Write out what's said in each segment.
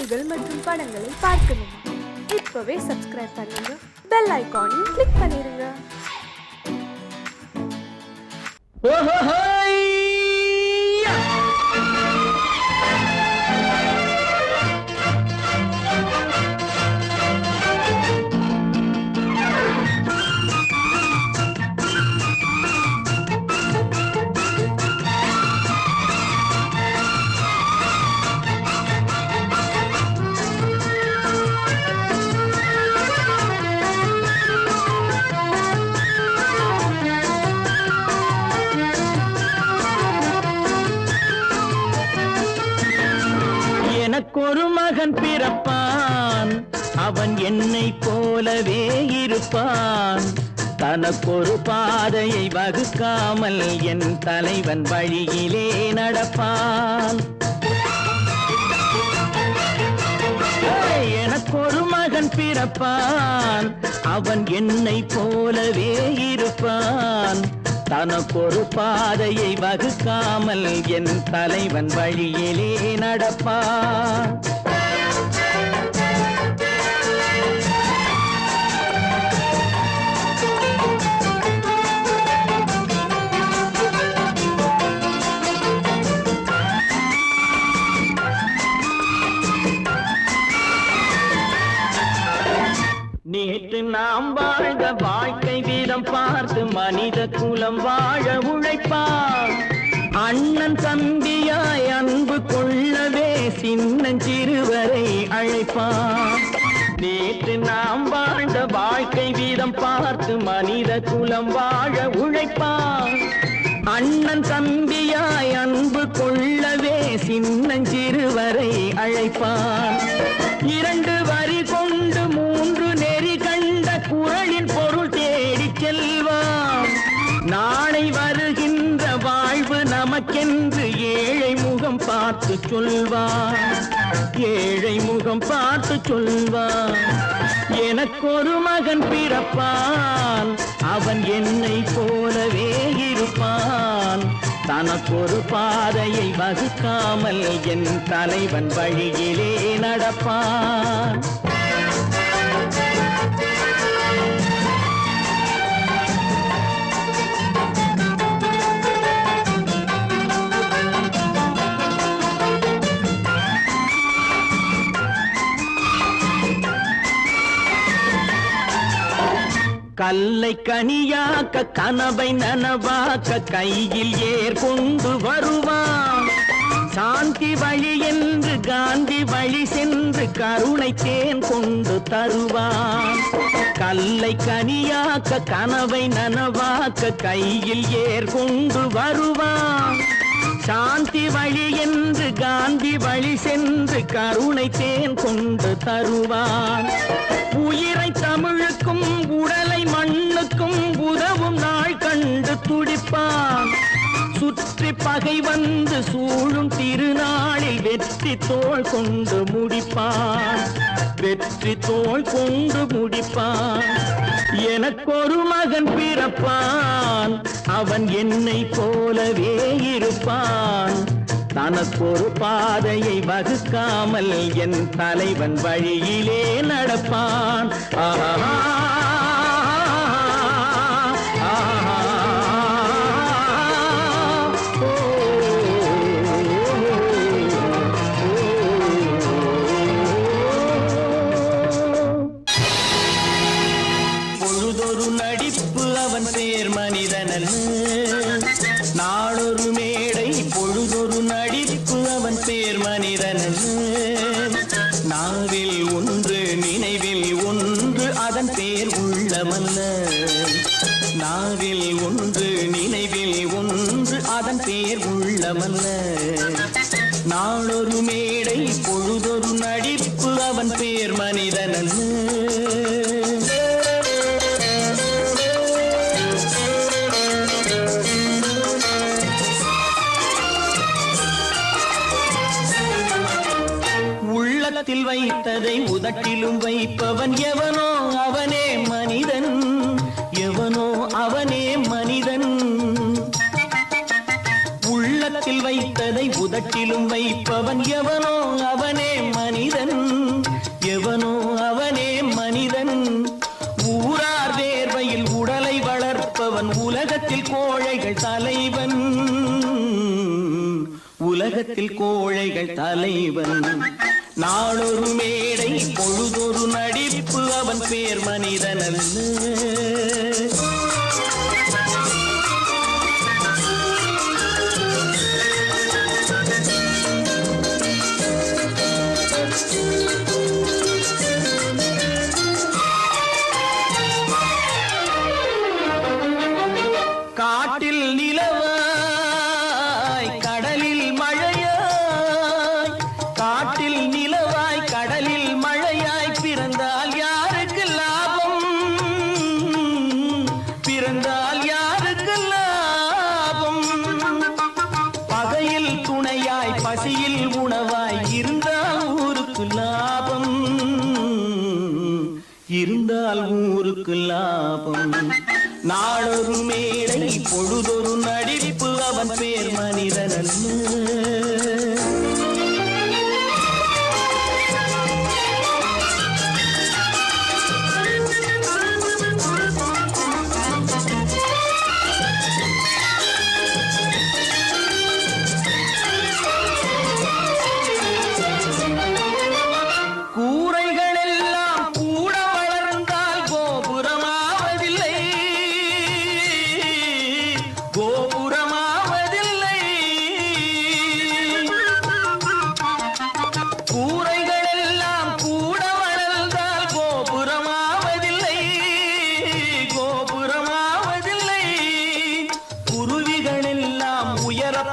செய்திகள் மற்றும் படங்களை பார்க்கணுமா? இப்பவே சப்ஸ்கிரைப் பண்ணுங்க, பெல் ஐகானையும் கிளிக் பண்ணிருங்க. எனக்கொரு மகன் பிறப்பான், அவன் என்னை போலவே இருப்பான். தனக்கொரு பாதையை வகுக்காமல் என் தலைவன் வழியிலே நடப்பான். எனக்கொரு மகன் பிறப்பான், அவன் என்னை போலவே இருப்பான். தனக்கொரு பாதையை வகுக்காமல் என் தலைவன் வழியிலே நடப்பான். நேற்று நாம் வாழ்ந்த வாழ்க்கை வீதம் பார்த்து மனித குலம் வாழ உழைப்பான். அண்ணன் தம்பியாய் அன்பு கொள்ளவே சின்னஞ்சிறுவரை அழைப்பான். நேற்று நாம் வாழ்ந்த வாழ்க்கை வீதம் பார்த்து மனித குலம் வாழ உழைப்பான். அண்ணன் தம்பியாய் அன்பு கொள்ளவே சின்னஞ்சிறுவரை அழைப்பான். இரண்டு வரி கொண்டு மூன்று நெறி கண்ட குறளின் பொருள் தேடி செல்வான். நாளை வருகின்ற வாழ்வு நமக்கென்று ஏழை முகம் பார்த்து சொல்வான். ஏழை முகம் பார்த்து சொல்வான். எனக்கொரு மகன் பிறப்பான், அவன் என்னை போலவே இருப்பான். தனக்கொரு பாதையை வகுக்காமல் என் தலைவன் வழியிலே நடப்பான். கல்லை கனியாக்க கனவை நனவாக்க கையில் ஏற்கொண்டு வருவான். சாந்தி வழி என்று காந்தி வழி சென்று கருணை தேன் கொண்டு தருவான். கல்லை கனியாக்க கனவை நனவாக்க கையில் ஏற்கொண்டு வருவான். சாந்தி வழி என்று காந்தி வழி சென்று கருணை தேன் கொண்டு தருவான். உயிரை தமிழுக்கும் உடலை மண்ணுக்கும் உதவும் நாள் கண்டு துடிப்பான். சுற்றி பகை வந்து சூழும் திருநாளில் வெற்றி தோள் கொண்டு முடிப்பான். வெற்றி தோள் கொண்டு முடிப்பான். எனக்கொரு மகன் பிறப்பான், அவன் என்னை போலவே இருப்பான். தனக்கொரு பாதையை வகுக்காமல் என் தலைவன் வழியிலே நடப்பான். ஆஹா பொழுதொரு நடிப்பு அவன் பேர் மனிதனல்ல. நாளொரு மேடை பொழுதொரு நடிப்பு அவன் பேர் மனிதனல்ல. நாவில் ஒன்று நினைவில் ஒன்று அதன் பேர் உள்ளமல்ல. நாவில் ஒன்று நினைவில் ஒன்று அதன் பேர் உள்ளமல்ல. நாளொரு மேடை பொழுதொரு நடிப்பு அவன் பேர் மனிதனல்ல. உள்ளத்தில் வைத்ததை உதட்டிலும் வைப்பவன் எவனோ அவனே மனிதன். எவனோ அவனே மனிதன். உள்ளத்தில் வைத்ததை உதட்டிலும் வைப்பவன் எவனோ அவனே மனிதன். கூட்டத்தில் கோழைகள் தலைவன். நாளொரு மேடை பொழுதொரு நடிப்பு அவன் பேர் மனிதன் அல்ல. காட்டில் நிலவாய் கடலில் மழையாய், காட்டில் நிலவாய் கடலில் மழையாய் பிறந்தால் யாருக்கு லாபம், பிறந்தால் யாருக்கு லாபம். பகையில் துணையாய் பசியில் உணவாய் இருந்தால் ஊருக்கு லாபம், இருந்தால் ஊருக்கு லாபம். நாளொரு மேடை பொழுதொரு நடிப்பு அவன் பேர் மனிதன் அல்ல.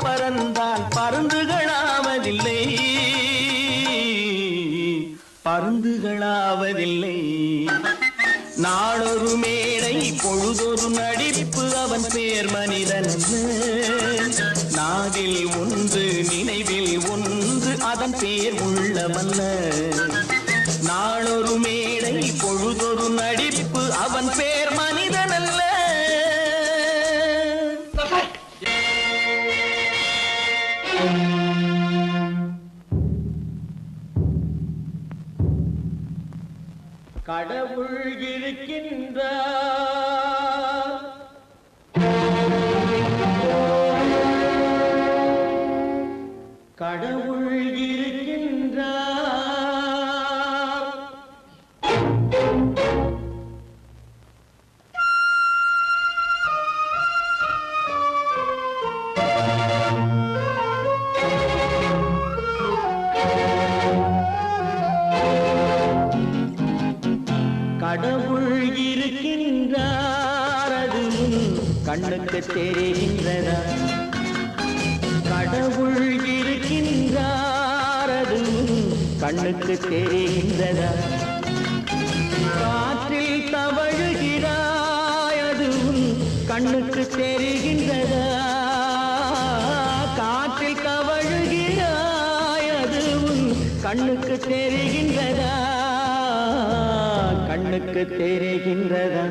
பறந்தால் பருந்துகளாவதில்லை, பருந்துகளாவதில்லை. நாளொரு மேடை பொழுதொரு நடிப்பு அவன் பேர் மனிதன். நாவில் ஒன்று நினைவில் ஒன்று அதன் பேர் உள்ளவல்ல. நாளொரு மேடை பொழுதொரு நடிப்பு அவன் பேர் மனிதன் அல்ல. கடவுள் இருக்கின்றார், கடவுள் இருக்கின்றார். கடவுள் இருக்கின்றார், அதுவும் கண்ணுக்கு தெரிகின்றதா? கடவுள் இருக்கின்றார், அதுவும் கண்ணுக்கு தெரிகின்றதா? காற்றில் தவழுகிறாய், அதுவும் கண்ணுக்கு தெரிகின்றதா? காற்றில் தவழுகிறாய், அதுவும் கண்ணுக்கு தெரிகின்றதா? கண்ணுக்கு தெரிகின்றதா?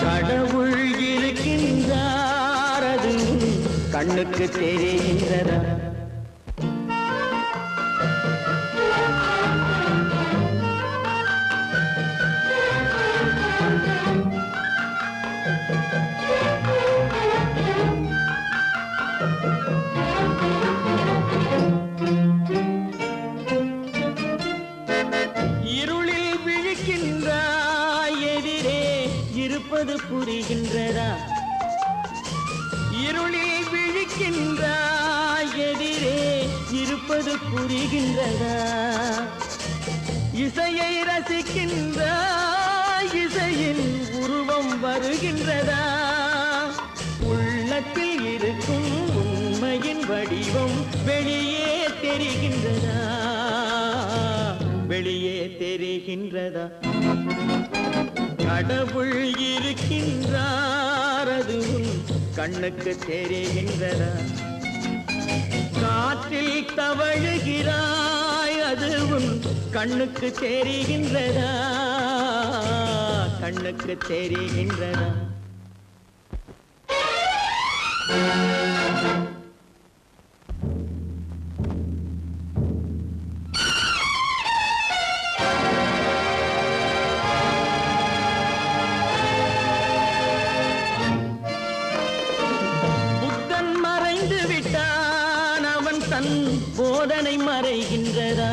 கடவுள் இருக்கின்றார், அதுவும் கண்ணுக்கு தெரிகின்றதா? இருப்பது புரிகின்றதா? இருளில் விழிக்கின்றாய், எதிரே இருப்பது புரிகின்றதா? இசையை ரசிக்கின்றாய், இசையின் உருவம் வருகின்றதா? உள்ளத்தில் இருக்கும் உண்மையின் வடிவம் வெளியே தெரிகின்றதா? வெளியே தெரிகின்றதா? கடவுள் இருக்கின்றார், அதுவும் கண்ணுக்கு தெரிகின்றதா? காற்றில் தவழுகிறாய், அதுவும் கண்ணுக்கு தெரிகின்றதா? கண்ணுக்கு தெரிகின்றதா? குறைகின்றதா?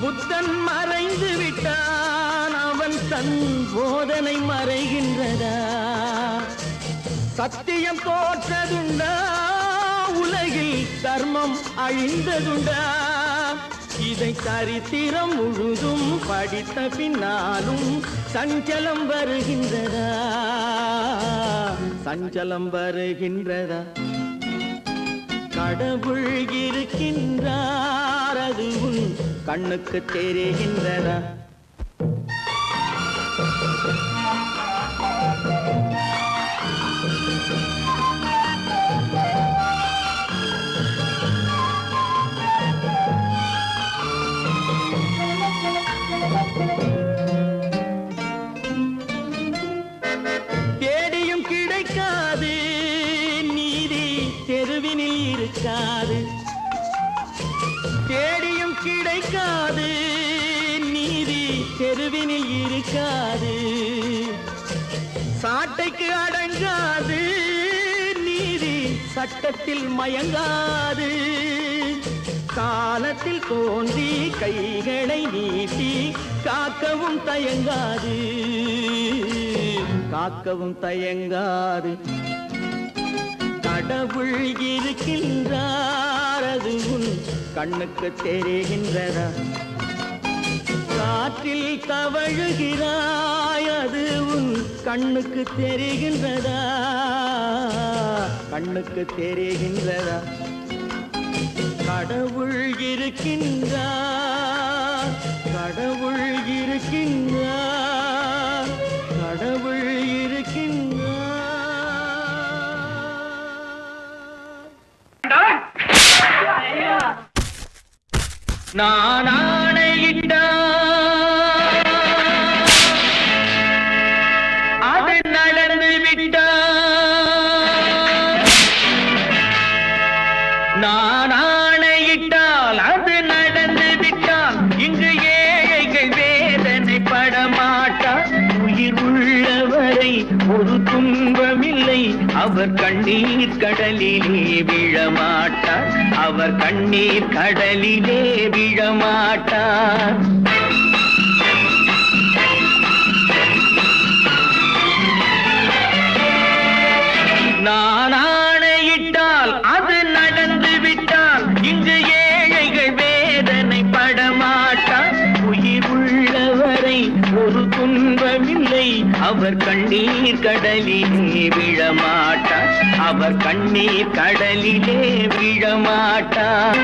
புத்தன் மறைந்து விட்டான், அவன் தன் போதனை மறைகின்றதா? சத்தியம் தோற்றதுண்டா, உலகில் தர்மம் அழிந்ததுண்டா? இதை சரித்திரம் முழுதும் படித்த பின்னாலும் சஞ்சலம் வருகின்றதா? சஞ்சலம் வருகின்றதா? கடவுள் இருக்கின்றார், அது உன் கண்ணுக்கு தெரிகின்றதா? தேடியும் கிடைக்காது நீதி, தெருவினில் இருக்காது. தேடியும் கிடைக்காது நீதி, தெருவினில் இருக்காது. சாட்டைக்கு அடங்காது நீதி, சட்டத்தில் மயங்காது. காலத்தில் தோன்றி கைகளை நீட்டி காக்கவும் தயங்காது, காக்கவும் தயங்காது. கடவுள் இருக்கின்றார், அது உன் கண்ணுக்கு தெரிகின்றதா? காற்றில் தவழுகிறாய், அது உன் கண்ணுக்கு தெரிகின்றதா? கண்ணுக்கு தெரிகின்றதா? கடவுள் இருக்கின்றார், கடவுள் இருக்கின்றார், கடவுள் இருக்கின்றார். நான் ஆணையிட்டால் அது நடந்து விட்டால். நான் ஆணையிட்டால் அது நடந்து விட்டால். இங்கு ஏழைகள் வேதனை படமாட்டார். உயிர் உள்ளவரை ஒரு துன்பமில்லை, அவர் கண்ணீர் கடலிலே விழமாட்டார். அவர் கண்ணீர் கடலிலே விழமாட்டார். நான் ஆணையிட்டால் அது நடந்து விட்டால். இங்கு ஏழைகள் வேதனை படமாட்டார். உயிர் உள்ளவரை ஒரு துன்பமில்லை, அவர் கண்ணீர் கடலிலே விழமாட்டார். அவர் கண்ணீர் கடலிலே விழமாட்டார்.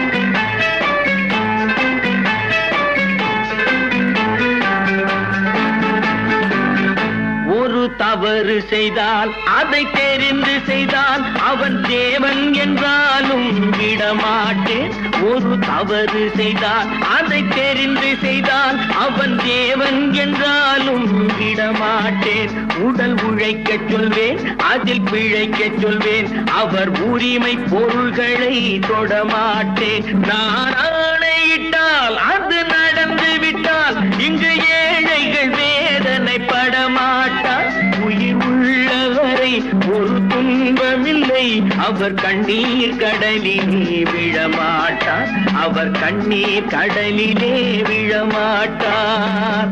ஒரு தவறு செய்தால் அதை தெரிந்து செய்தால் அவன் தேவன் என்றாலும் விடமாட்டேன். ஒரு தவறு செய்தால் அதை தெரிந்து செய்தால் அவன் தேவன் என்றாலும் விடமாட்டேன். உடல் உழைக்க சொல்வேன், அதில் பிழைக்க சொல்வேன். அவர் உரிமை பொருள்களை தொடமாட்டேன். நான் ஆணையிட்டால் அது நடந்து விட்டால். இங்கு ஏழைகள் வேதனை படமாட்டார். உயிர் உள்ளவரை ஒரு துன்பமில்லை, அவர் கண்ணீர் கடலிலே விழமாட்டார். அவர் கண்ணீர் கடலிலே விழமாட்டார்.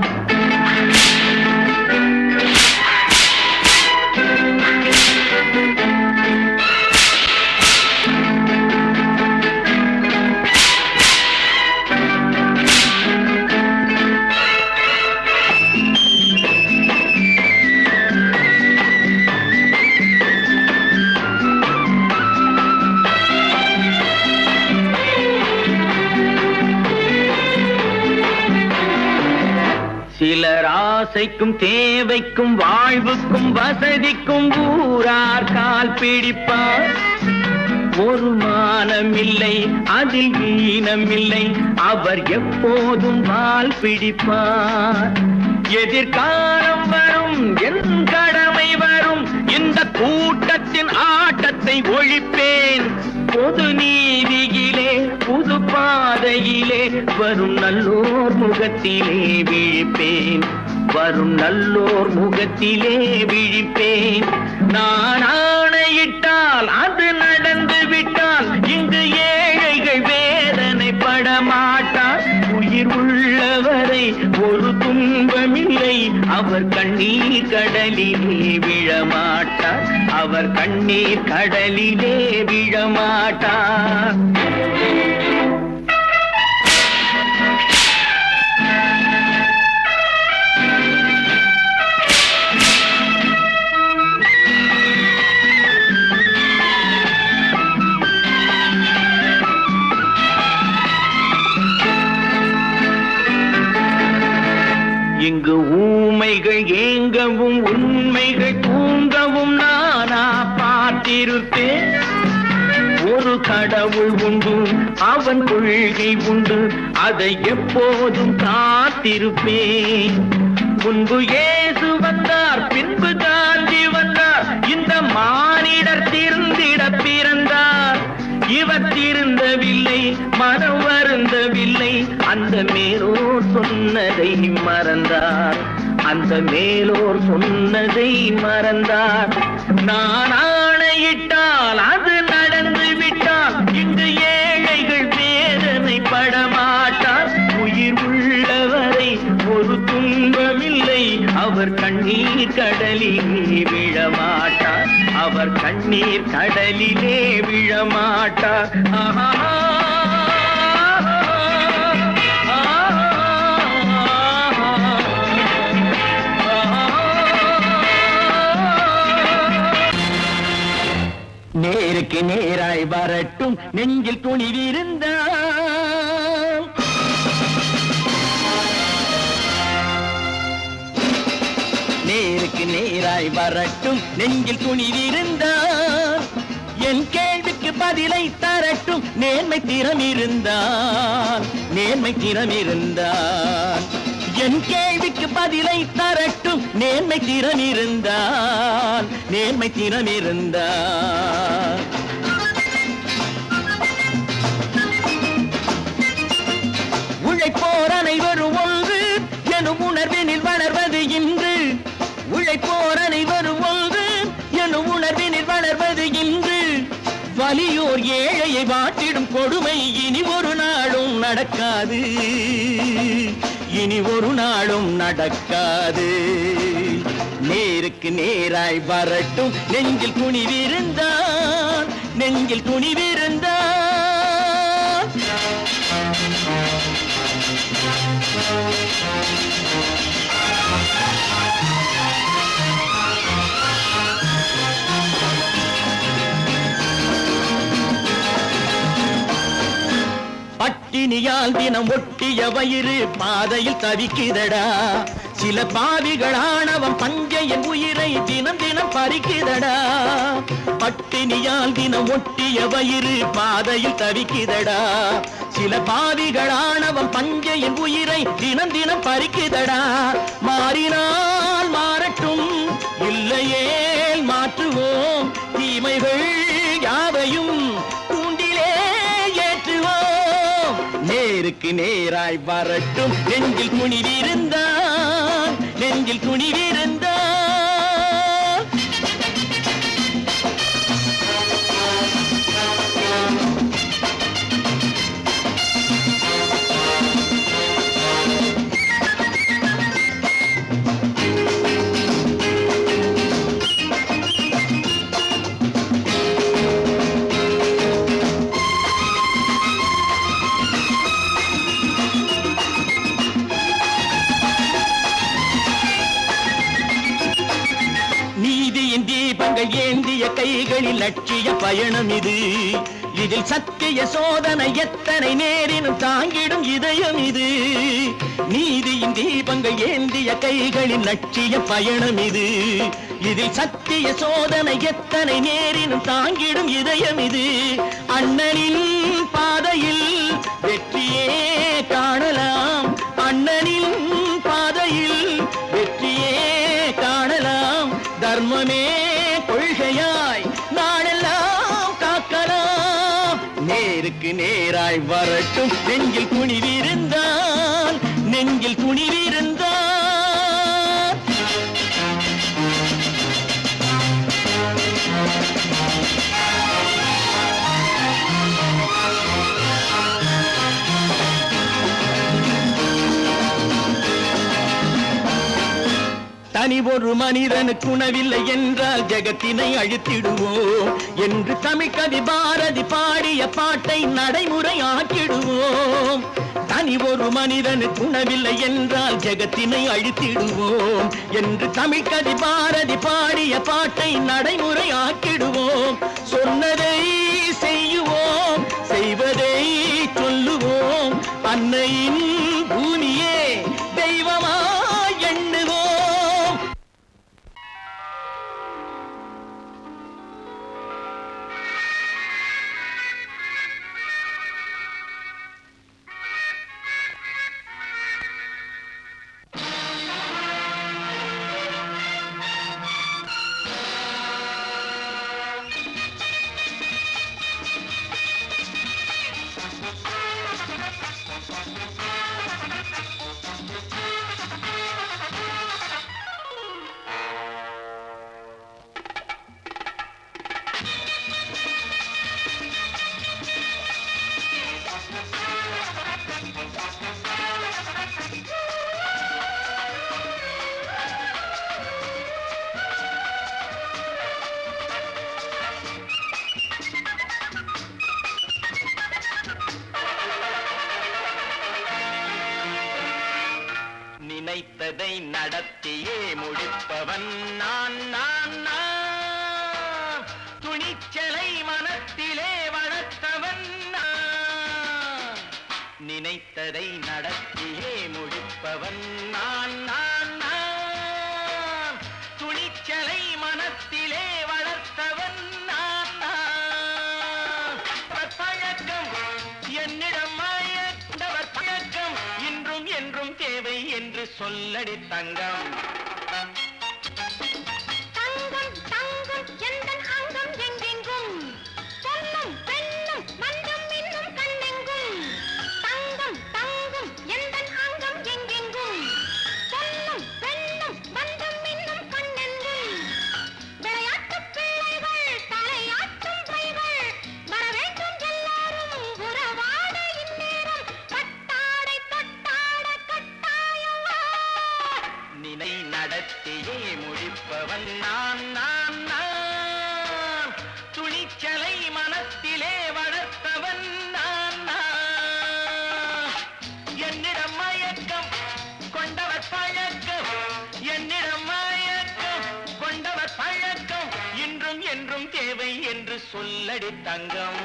சிலர் ஆசைக்கும் தேவைக்கும் வாழ்வுக்கும் வசதிக்கும் ஊரார் கால் பிடிப்பார். ஒரு மானமில்லை, அதில் ஈனமில்லை, அவர் எப்போதும் வால் பிடிப்பார். எதிர்காலம் வரும், என் கடமை வரும், இந்த கூட்டத்தின் ஆட்டத்தை ஒழிப்பேன். பொது நீதியிலே புது பாதையிலே வரும் நல்லோர் முகத்திலே விழிப்பேன். வரும் நல்லோர் முகத்திலே விழிப்பேன். நான் ஆணையிட்டால் அது நடந்து விட்டால். இங்கு ஏழைகள் வேதனை அவர் கண்ணீர் கடலிலே விழமாட்டார், அவர் கண்ணீர் கடலிலே விழமாட்டார். இங்கு ஊமைகள் ஏங்கவும் உண்மைகள் தூங்கவும் நானா பார்த்திருப்பேன். ஒரு கடவுள் உண்டு, அவன் கொள்கை உண்டு, அதை எப்போதும் காத்திருப்பேன். முன்பு இயேசு வந்தார், பின்பு காந்தி வந்தார், இந்த மானிடர் திருந்திட பிறந்தார். இவர் திருந்தவில்லை, மனம் வருந்தவில்லை, அந்த மேலோர் சொன்னதை மறந்தார், அந்த மேலோர் சொன்னதை மறந்தார். நான் ஆணையிட்டால் அது நடந்து விட்டால் இங்கு ஏழைகள் வேதனை படமாட்டார். உயிர் உள்ளவரை ஒரு துன்பமில்லை, அவர் கண்ணீர் கடலிலே விழமாட்டார், அவர் கண்ணீர் கடலிலே விழமாட்டார். ஆஹா நேருக்கு நேராய் வரட்டும் நெஞ்சில் துணிவிருந்தால், நேருக்கு நேராய் வரட்டும் நெஞ்சில் துணிவிருந்தால், என் கேள்விக்கு பதிலை தரட்டும் நேர்மை திறம் இருந்தால், நேர்மை திறம் இருந்தால். என் கேள்விக்கு பதிலை தரட்டும் நேர்மை திறம் இருந்தால், நேர்மை திறம் இருந்தால். உழைப்போர் அனைவரும் ஒன்று எனும் உணர்வினில் வளர்வது இன்று, உழைப்போர் அனைவரும் ஒன்று எனும் உணர்வினில் வளர்வது இன்று. வலியோர் ஏழையை வாட்டிடும் கொடுமை இனி ஒரு நாளும் நடக்காது, இனி ஒரு நாளும் நடக்காது. நேருக்கு நேராய் வரட்டும் நெஞ்சில் துணிவிருந்தால், நெஞ்சில் துணிவிருந்தால். பட்டினியால் தினம் ஒட்டிய வயிறு பாதையில் தவிக்குதடா, சில பாவிகளானவன் பஞ்சையின் உயிரை தினம் தினம் பறிக்குதடா. பட்டினியால் தினம் ஒட்டிய வயிறு பாதையில் தவிக்குதடா, சில பாவிகளானவன் பஞ்சையின் உயிரை தினம் தினம் பறிக்குதடா. மாறினால் மாறட்டும், இல்லையே மாற்றுவோம், தீமைகள் யாவையும் தூண்டிலே ஏற்றுவோம். நேருக்கு நேராய் வரட்டும் நெஞ்சில் துணிவிருந்தால், நெஞ்சில் துணிவிருந்தால். நீதியின் தீபங்கள் ஏந்திய கைகளில் லட்சிய பயணம் இது, இதில் சத்திய சோதனை எத்தனை நேரினும் தாங்கிடும் இதயம் இது. நீதியின் தீபங்கள் ஏந்திய கைகளில் லட்சிய பயணம் இது, இதில் சத்திய சோதனை எத்தனை நேரினும் தாங்கிடும் இதயம் இது. அண்ணனின் பாதையில் வெற்றியே காணலாம், அண்ணனின் பாதையில் வெற்றியே காணலாம். தர்மமே கொள்கையாய் நாடெல்லாம் காக்கலாம். நேருக்கு நேராய் வரட்டும் நெஞ்சில் துணிவிருந்தால், நெஞ்சில் துணிவிருந்தால். தனி ஒரு மனிதனுக்கு உணவில்லை என்றால் ஜெகத்தினை அழித்திடுவோம் என்று தமிழ் கவி பாரதி பாடிய பாட்டை நடைமுறை ஆக்கிடுவோம். தனி ஒரு மனிதனுக்கு உணவில்லை என்றால் ஜெகத்தினை அழித்திடுவோம் என்று தமிழ் கவி பாரதி பாடிய பாட்டை நடைமுறை ஆக்கிடுவோம். சொன்னதை செய்யுவோம், செய்வதை சொல்லுவோம், அன்னையின் பூமியே தெய்வமா எண்ணுவோம். நினைத்ததை நடத்தியே முடிப்பவன் நான் நான் நான். துணிச்சலை மனத்திலே வளர்த்தவன் நான். நினைத்ததை நடத்தியே முடிப்பவன் நான் நான் நான். துணிச்சலை மனத்திலே வளர்த்தவன் நான் நான். பழக்கம் என்னிடம் மயந்தவர் பழக்கம் இன்றும் என்றும் தேவை என்று சொல்லடி தங்கம். தங்கம் தங்கம் எந்தன் அங்கம் எங்கெங்கும் பொன்னும் பெண்ணும் மந்தம் இன்னும் கண்ணெங்கும். தங்கம் தங்கம் எந்தன் அங்கம் எங்கெங்கும் பொன்னும் பெண்ணும் மந்தம் இன்னும் கண்ணெங்கும். விளையாட்டு பிள்ளைகள் தலையாட்டும் பைகள் வர வேண்டும் எல்லாரும் உறவாட இந்நேரம் பட்டாடை தொட்டாட கட்டாயவா. நினை நடத்தியே முடிப்பவன் நான் நான் நான். துணிச்சலை மனத்திலே வளர்த்தவன் நான் நான். என்னிடம் மயக்கம் கொண்டவர் பழக்கம், என்னிடம் மயக்கம் கொண்டவர் பழக்கம் இன்றும் என்றும் தேவை என்று சொல்லடி தங்கம்.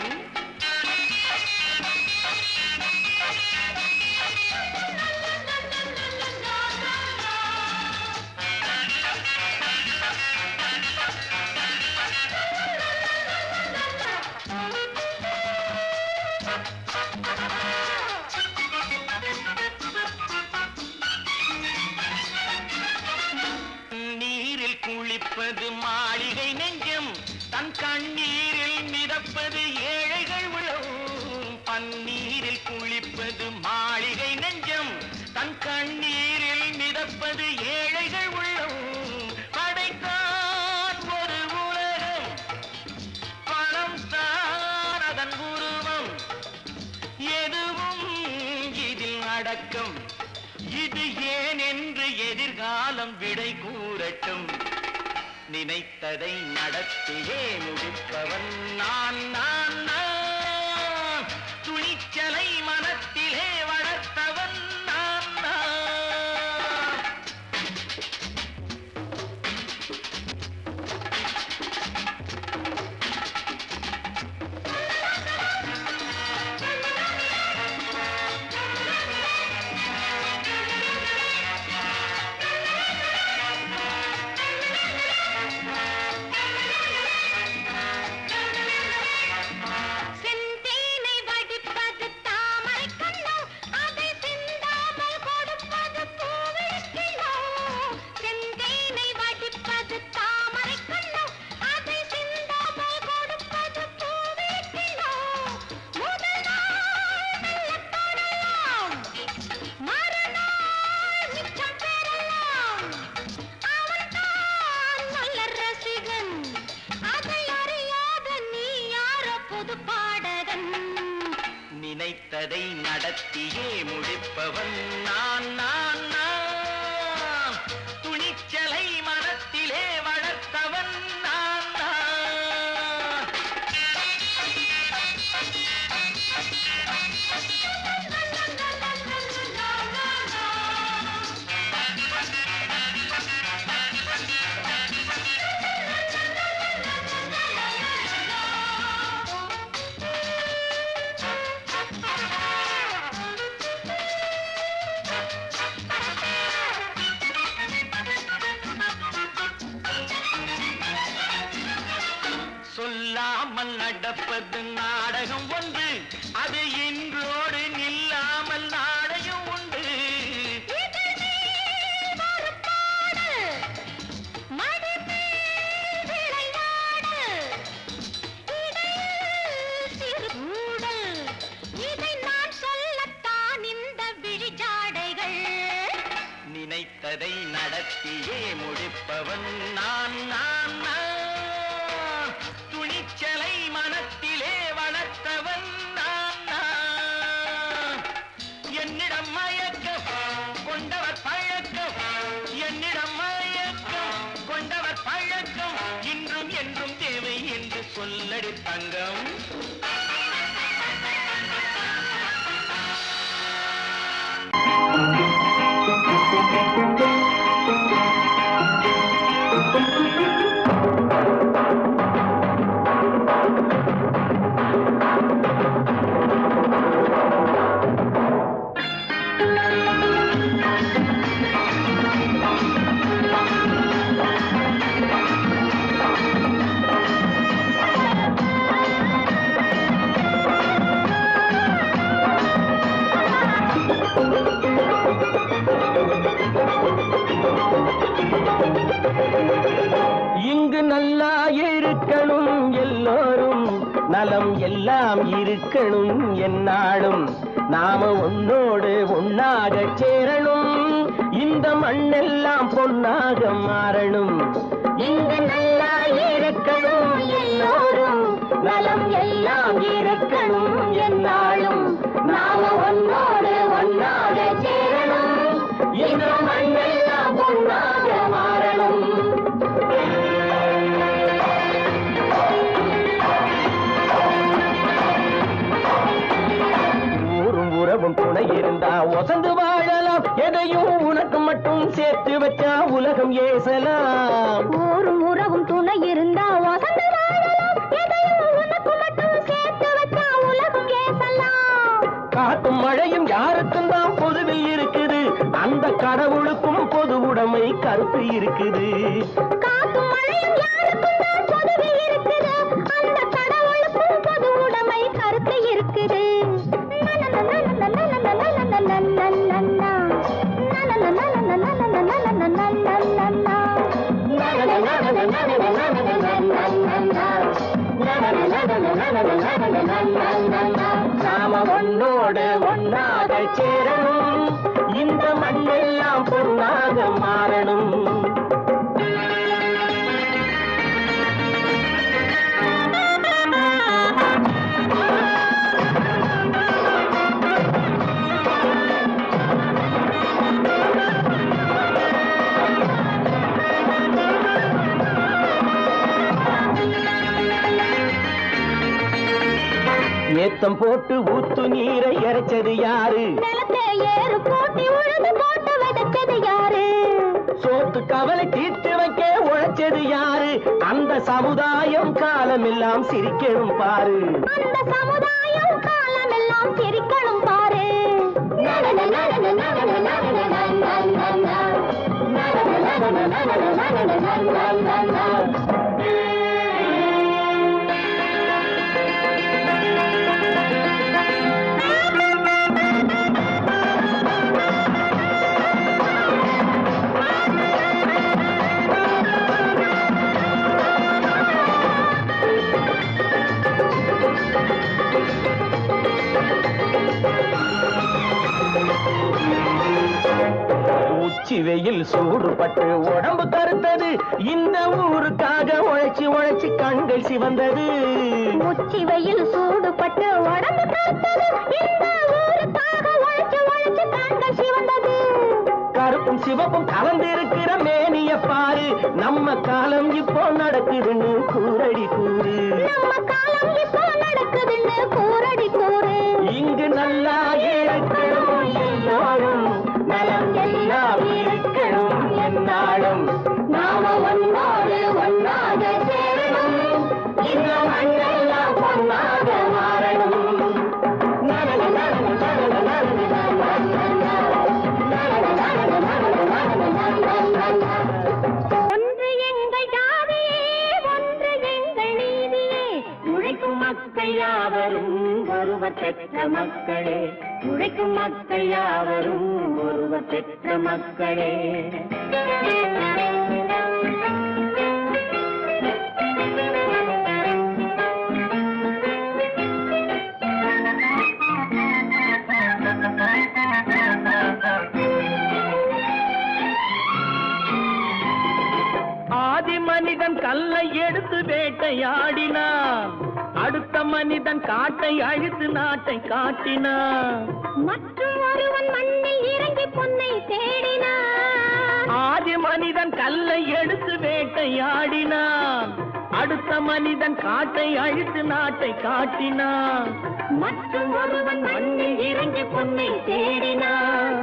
நீரில் குளிப்பது மாளிகை நெஞ்சம், தன் கண்ணீரில் மிதப்பது ஏழைகள் உளவும். பன்னீரில் குளிப்பது மாளிகை நெஞ்சம், தன் கண்ணீரில் மிதப்பது ஏழைகள் உள்ளவும். படைத்தான் ஒரு உலகம், பணம் தான் அதன் உருவம், எதுவும் இதில் அடக்கம். இது ஏன் என்று எதிர்காலம் விடை கூறட்டும். நினைத்ததை நடத்தியே முடிப்பவன் நான் நான் நான். துணிச்சலை மனத்திலே வளர்த்தவன் நான் நான். செந்தேனை வடிப்பது தாமரை கண்ணோ, அதை சிந்தாமல் கொடுப்பது பூவிழிக்கிழோ. செந்தேனை வடிப்பது தாமரை கண்ணோ, அதை சிந்தாமல் கொடுப்பது பூவிழிக்கிழோ. முதல் நாள் மெல்ல தொடலாம், மறுநாள் மிச்சம் பெறலாம். அவன்தான் நல்ல ரசிகன், அதை அறியாத நீ யாரோ புது பாடகன். நினைத்ததை நடத்தியே முடிப்பவன் நான் நான் நான். துணிச்சலை இல்லாமல் நடப்பது நாடகம் ஒன்று, அது இன்றோடு நில்லாமல் நாடகம் உண்டு. நினைத்ததை நடத்தியே முடிப்பவன் நான் நான் நான். துணிச்சலை மனத்திலே வளர்த்தவன் நான் நான். என்னிடம் மயக்கம் கொண்டவர் பழக்கம், என்னிடம் மயக்கம் கொண்டவர் பழக்கம், இன்றும் என்றும் தேவை என்று சொல்லடி தங்கம். இங்கு நல்லா இருக்கணும் எல்லோரும், நலம் எல்லாம் இருக்கணும் என்னாலும். நாம ஒன்னோடு ஒன்னாக சேரணும், இந்த மண்ணெல்லாம் பொன்னாக மாறணும். இங்கு நல்லா இருக்கணும் எல்லோரும், நலம் எல்லாம் இருக்கணும் என்னாலும். நாம ஒன்னோடு ஒன்னாக சேரணும், இந்த மண்ணெல்லாம் பொன்னாக மாறணும். உறவும் துணை இருந்தா ஒசந்து வாழலாம், எதையும் உனக்கு மட்டும் சேர்த்து வச்சா உலகம் ஏசலாம். ஊரும் உறவும் துணை இருந்தா வசந்து வாழலாம், எதையும் உனக்கு மட்டும் சேர்த்து வச்சா உலகம் ஏசலாம். காத்தும் மழையும் யாருக்கும் தான் பொதுவில் இருக்குது, அந்த கடவுளுக்கும் பொது உடைமை கருத்து இருக்குது. காத்தும் மழையும் யாருக்கும் தான் பொதுவில் இருக்குது, அந்த கடவுளுக்கும் பொது உடைமை கருத்து இருக்குது. நாம ஒன்னோடு ஒன்னாக சேரணும், இந்த மண்ணெல்லாம் பொன்னாக மாறணும். ஏத்தம் போட்டு ஊத்து நீரை இறைச்சது யாரு? நிலத்தை ஏறு போட்டி உழுது போட்டு விதைச்சது யாரு? சோத்து கவலை தீர்த்து வைக்க உழைச்சது யாரு? அந்த சமுதாயம் காலமெல்லாம் சிரிக்கணும் பாரு. அந்த சமுதாயம் காலமெல்லாம் சிரிக்கணும் பாரு. உச்சி வெயில் சூடுபட்டு உடம்பு கருத்தது, இந்த ஊருக்காக உழைச்சி உழைச்சி கண்கள் சிவந்தது. உச்சி வெயில் சூடுபட்டு உடம்பு கருத்தது, இந்த ஊருக்காக உழைச்சி உழைச்சி கண்கள் சிவந்தது. கருப்பும் சிவப்பும் கலந்திருக்கிற மேனிய பாரு, நம்ம காலம் இப்போ நடக்குதுன்னு கூரடி கூறு. நம்ம காலம் இப்போ நடக்குதுன்னு கூரடி கூறு. இங்கு நல்லா இருக்கணும் எல்லோரும், நலம் எல்லாம் இருக்கணும் என்னாலும். நாம ஒன்னோடு ஒன்னாக சேரணும், இந்த மண்ணெல்லாம் பொன்னாக மாறணும். ஒன்று எங்கள் ஜாதியே, ஒன்று எங்கள் நீதியே, ஒருவர் பெற்ற மக்களே, உழைக்கும் மக்கள் யாவரும் ஒருவர் பெற்ற மக்களே. ஆதி மனிதன் கல்லை எடுத்து வேட்டையாடினான், அடுத்த மனிதன் காட்டை அழித்து நாட்டை காட்டினான். மற்றும் ஒருவன் மண்ணில் இறங்கி பொன்னை தேடினான். ஆதி மனிதன் கல்லை எடுத்து வேட்டையாடினான், அடுத்த மனிதன் காட்டை அழித்து நாட்டை காட்டினான். மற்றும் ஒருவன் மண்ணில் இறங்கி பொன்னை தேடினான்.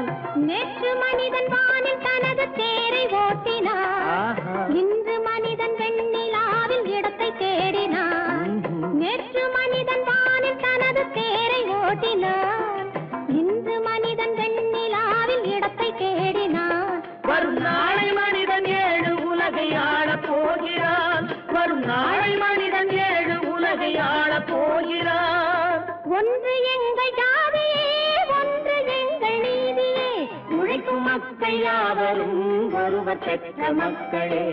நேற்று மனிதன் வானில் தனது தேரை ஓட்டினான். இன்று மனிதன் வெண்ணிலாவில் இடத்தை தேடினான். நேற்று மனிதன் வானில் தனது தேரை ஓட்டினான். இன்று மனிதன் வெண்ணிலாவில் இடத்தை தேடினான். வரும் நாளை மனிதன் 7 உலகை ஆளப் போகிறான். வரும் நாளை மனிதன் 7 உலகை ஆளப் போகிறான். ஒன்று எங்கள் ஜாதியே, ஒன்று எங்கள் நீதியே. உழைக்கும் மக்கள் யாவரும் ஒருவர் பெற்ற மக்களே,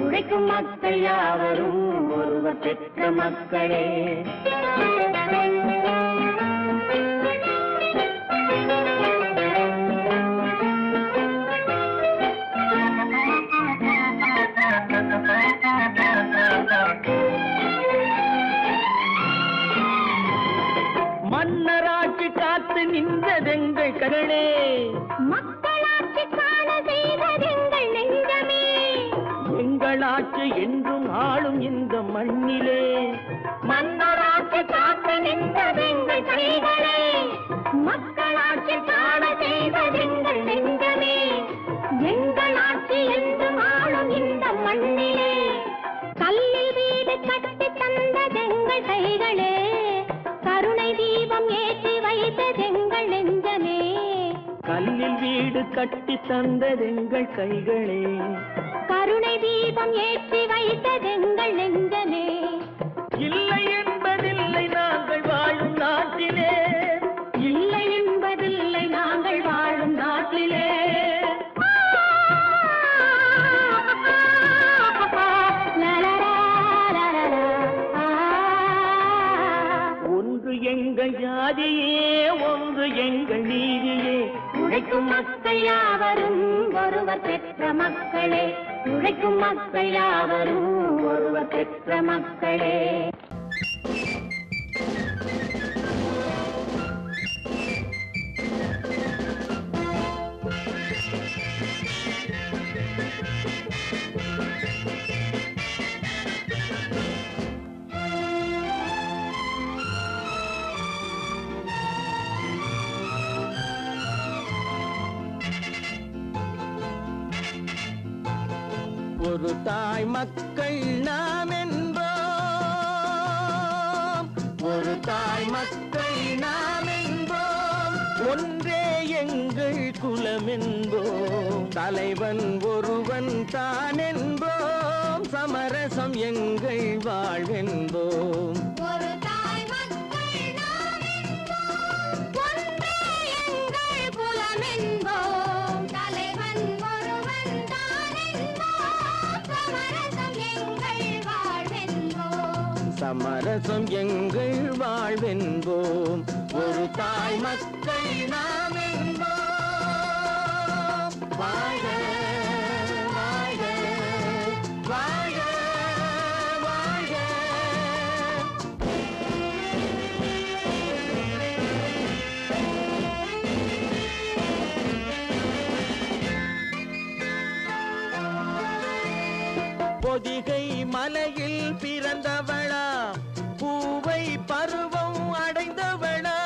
உழைக்கும் மக்கள் யாவரும் ஒருவர் பெற்ற மக்களே. மன்னராட்சி காத்து நின்றதெங்கள் கரளே, மக்களாட்சி காண செய்ததெங்கள் நெஞ்சமே. எங்களாட்சி என்றும் ஆளும் இந்த மண்ணிலே. மன்னராட்சி காத்து நின்றதெங்கள் கைகளே, மக்களாட்சி காண செய்ததெங்கள் நெஞ்சமே. எங்களாட்சி என்றும் ஆளும் இந்த மண்ணிலே. கல்லில் வீடு கட்டி தந்ததெங்கள் கைகளே, கருணை தீபம் ஏற்றி வைத்ததெங்கள் நெஞ்சமே. கல்லில் வீடு கட்டி தந்ததெங்கள் கைகளே, கருணை தீபம் ஏற்றி வைத்ததெங்கள் நெஞ்சமே. இல்லை என்பதில்லை நாங்கள் வாழும் நாட்டிலே, இல்லை என்பதில்லை நாங்கள் வாழும் நாட்டிலே. ஒன்று எங்கள் ஜாதியே, ஒன்று எங்கள் நீதியே. உழைக்கும் மக்கள் யாவரும் ஒருவர் பெற்ற மக்களே, உழைக்கும் மக்கள் யாவரும் ஒருவர் பெற்ற மக்களே. ஒரு தாய் மக்கள் நாம் என்போம், ஒரு தாய் மக்கள் நாம் என்போம். ஒன்றே எங்கள் குலம் என்போம், தலைவன் ஒருவன் தான் என்போம். சமரசம் எங்கள் வாழ்வென்போம். ஒரு தாய் மக்கள் நாம் என்போம், ஒன்றே எங்கள் குலம் என்போம். தலைவன் ஒருவன் தான் என்போம். சமரசம் எங்கள் வாழ்வென்போம். சமரசம் எங்கள் வாழ்வென்போம். ஒரு தாய் மக்கள் நாம் என்போம். வாழ்க வாழ்க வாழ்க வாழ்க. பொதிகை மலையில் பிறந்தவளா, பூவை பருவம் அடைந்தவளா.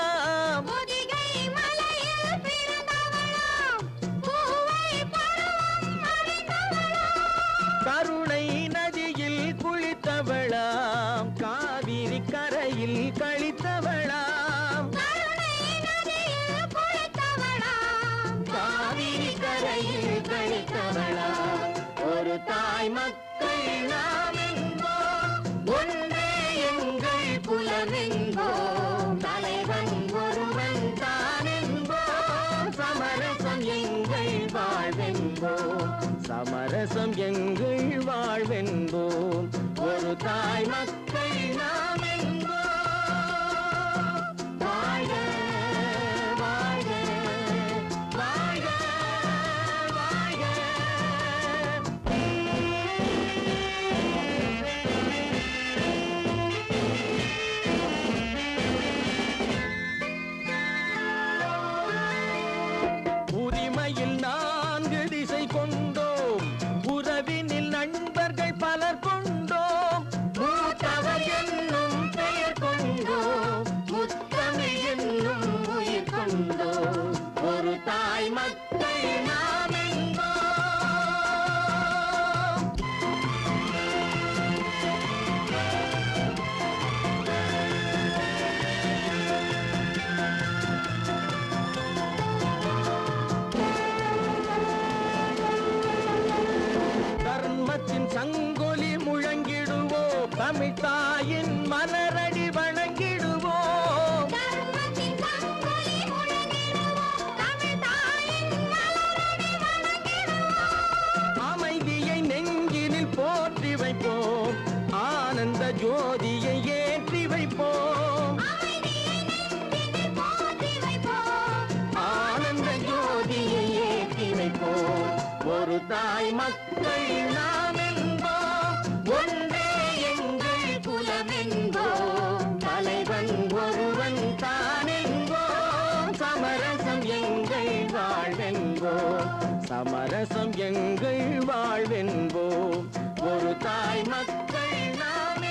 பொதிகை மலையில் பிறந்தவளாம், பூவை பருவம் அடைந்தவளாம். கருணை நதியில் குளித்தவளாம், காவிரி கரையில் கழித்தவளாம். கருணை நதியில் குளித்தவளாம், காவிரி கரையில் கழித்தவளாம். ஒரு தாய் மக்கள் நாம் என்போம், ஒன்றே எங்கள் குலம் என்போம். தலைவன் வாழ்வென்போம் சமரசம் எங்கள் வாழ்வென்போம் ஒரு தாய் மக்கள் நாம் என்போம் வாழ்க வாழ்க வாழ்க வாழ்க. உரிமையில் 4 திசை கொண்டோம் உறவினில் நண்பர்கள் பலர் கொண்டோம் மூத்தவர் என்னும் பெயர் கொண்டோம் முத்தமிழ் என்னும் உயிர் கொண்டோம் ஒரு தாய் மக்கள் நாம் என்போம். தர்மத்தின் சங்கொலி முழங்கிடுவோம் தமிழ் தாயின் மலரடி வணங்கிடுவோம் அமைதியை நெஞ்சினில் போற்றி வைப்போம் ஆனந்த ஜோதியை ஏற்றி வைப்போம் ஆனந்த ஜோதியை ஏற்றி வைப்போம் ஒரு தாய் மக்கள் நாம் என்போம் ஒன்றே எங்கள் குலம் என்போம் தலைவன் ஒருவன் தான் என்போம் சமரசம் எங்கள் வாழ்வென்போம் சமரசம் எங்கள் வாழ்வென்போம் ஒரு தாய் மக்கள் நாம்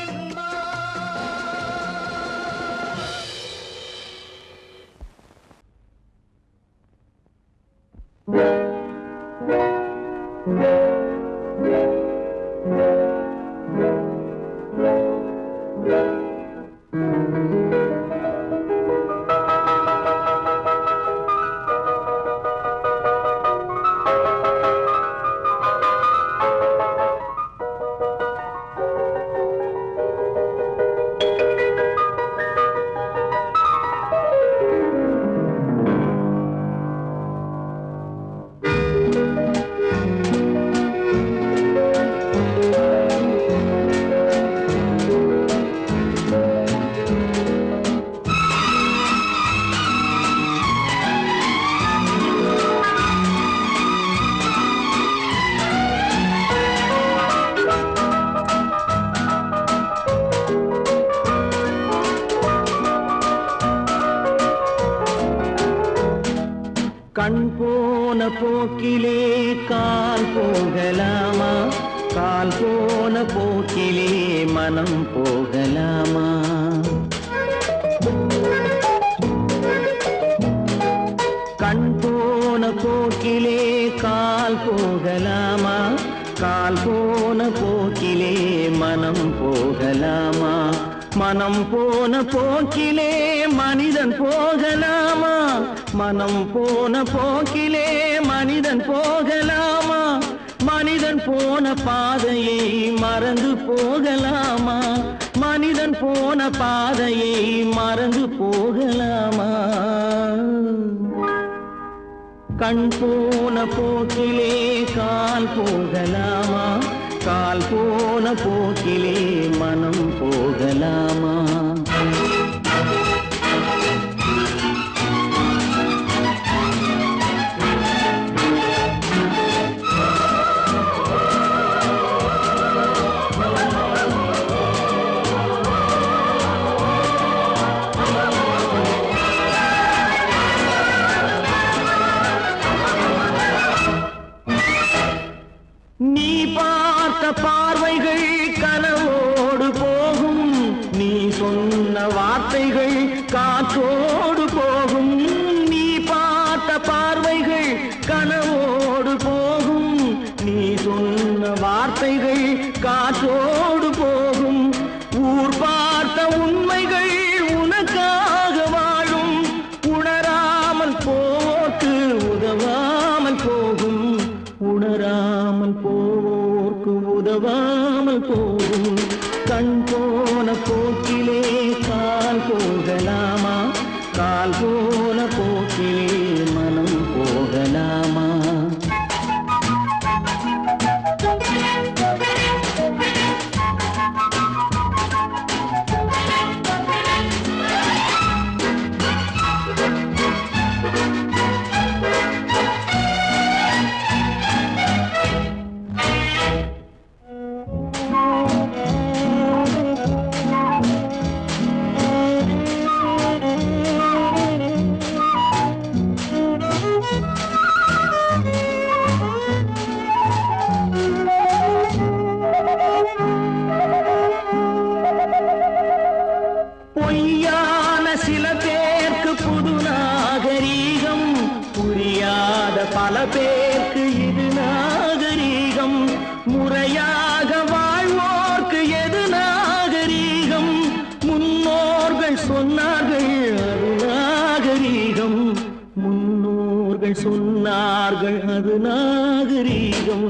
கண் போன போக்கிலே கால் போகலாமா கால் போன போக்கிலே மனம் போகலாமா கண் போன போக்கிலே கால் போகலாமா கால் போன போக்கிலே மனம் போகலாமா மனம் போன போக்கிலே மனிதன் போகலாமா மனம் போன போக்கிலே மனிதன் போகலாமா மனிதன் போன பாதையை மறந்து போகலாமா மனிதன் போன பாதையை மறந்து போகலாமா கண் போன போக்கிலே கால் போகலாமா கால் போன போக்கிலே மனம் போகலாமா நீ பார்த்த பார்வைகள் கனவோடு போகும் நீ சொன்ன வார்த்தைகள் காற்றோடு போகும் நீ பார்த்த பார்வைகள் கனவோடு போகும் நீ சொன்ன வார்த்தைகள் காற்றோடு போகும் ஊர் பார்த்த உண்மைகள் உனக்காக வாழும் உணராமல் போக்கு உதவாமல் போகும் உணராமல் போக்கு உதவாமல் போகும் கண் போன போக்கிலே கால் போகலாமா கால் போன போக்கிலே மனம் போகலாமா பொய்யான சில பேருக்கு புது நாகரீகம், புரியாத பல பேருக்கு இது நாகரீகம். முறையாக வாழ்வோர்க்கு எது நாகரீகம்? முன்னோர்கள் சொன்னார்கள் அது நாகரீகம். முன்னோர்கள் சொன்னார்கள் அது நாகரீகம்.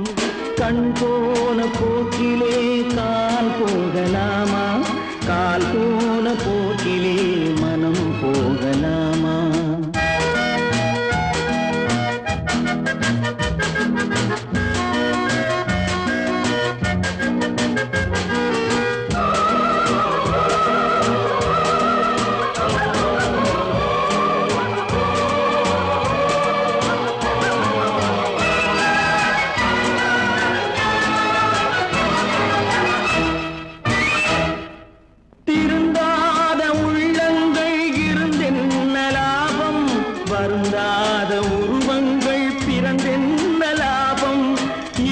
கண் போன போக்கிலே கால் போகலாமா? கால் போன போக்கிலே மனம் போகலாமா? திருந்தாத உள்ளங்கள் இருந்தென்ன லாபம்? வருந்தாத உருவங்கள் பிறந்தென்ன லாபம்?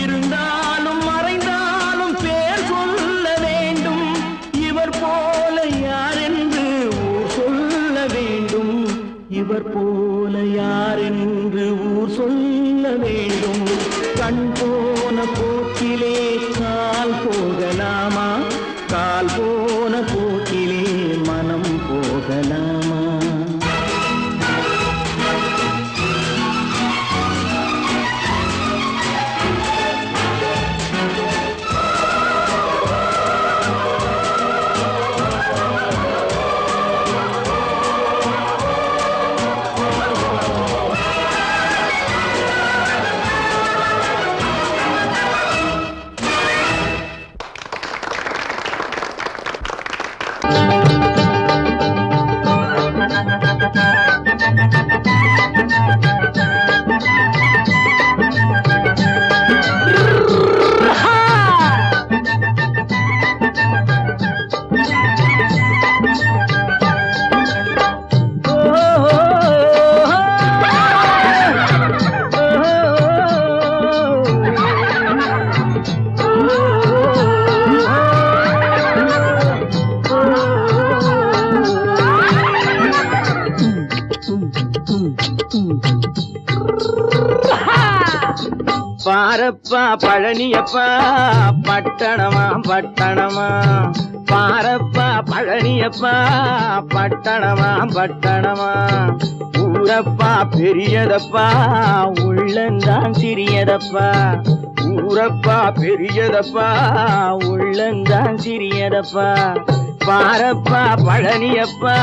இருந்தாலும் மறைந்தாலும் பேர் சொல்ல வேண்டும். இவர் போல யாரென்று ஊர் சொல்ல வேண்டும். இவர் போல யாரென்று ஊர் சொல்ல வேண்டும். கண் போன போக்கிலே கால் போகலாமா? கால் போன போக்கிலே மனம் போகலாமா? பாரப்பா பழனியப்பா பட்டணமா பட்டணமா? பாரப்பா பழனியப்பா பட்டணமா பட்டணமா? ஊரப்பா பெரியதப்பா உள்ளந்தான் சிறியதப்பா. ஊரப்பா பெரியதப்பா உள்ளந்தான் சிறியதப்பா. பாரப்பா பழனியப்பா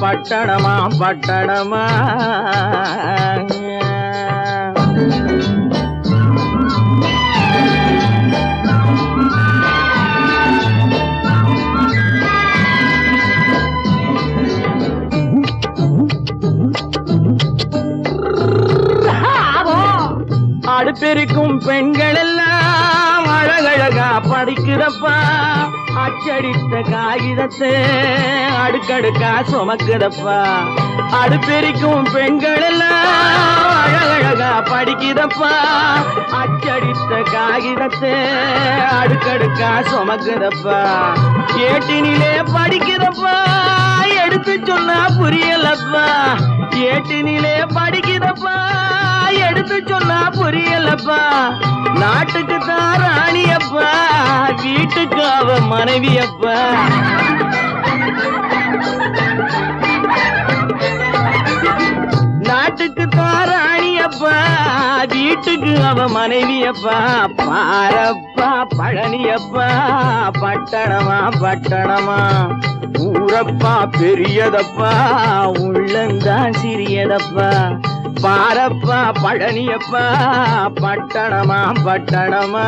பட்டணமா பட்டணமா? அடுப்பெருக்கும் பெண்கள் எல்லாம் அழகழகா படிக்கிறப்பா. அச்சடித்த காகிதத்தை அடுக்கடுக்கா சுமக்குதப்பா. அடுப்பெருக்கும் பெண்கள் எல்லாம் அழகழகா படிக்கிறப்பா. அச்சடித்த காகிதத்தை அடுக்கடுக்கா சுமக்குதப்பா. ஏட்டினிலே படிக்கிறப்பா எடுத்து சொன்னா புரியலப்பா. ஏட்டினிலே படிக்கிறப்பா எடுத்து சொன்னா புரியலப்பா. நாட்டுக்கு தான் ராணியப்பா வீட்டுக்கு அவ மனைவியப்பா. நாட்டுக்கு தான் ராணியப்பா வீட்டுக்கு அவ மனைவியப்பா. பாரப்பா பழனியப்பா பட்டணமா பட்டணமா? ஊரப்பா பெரியதப்பா உள்ளந்தான் சிறியதப்பா. பாரப்பா பழனியப்பா பட்டணமா பட்டணமா?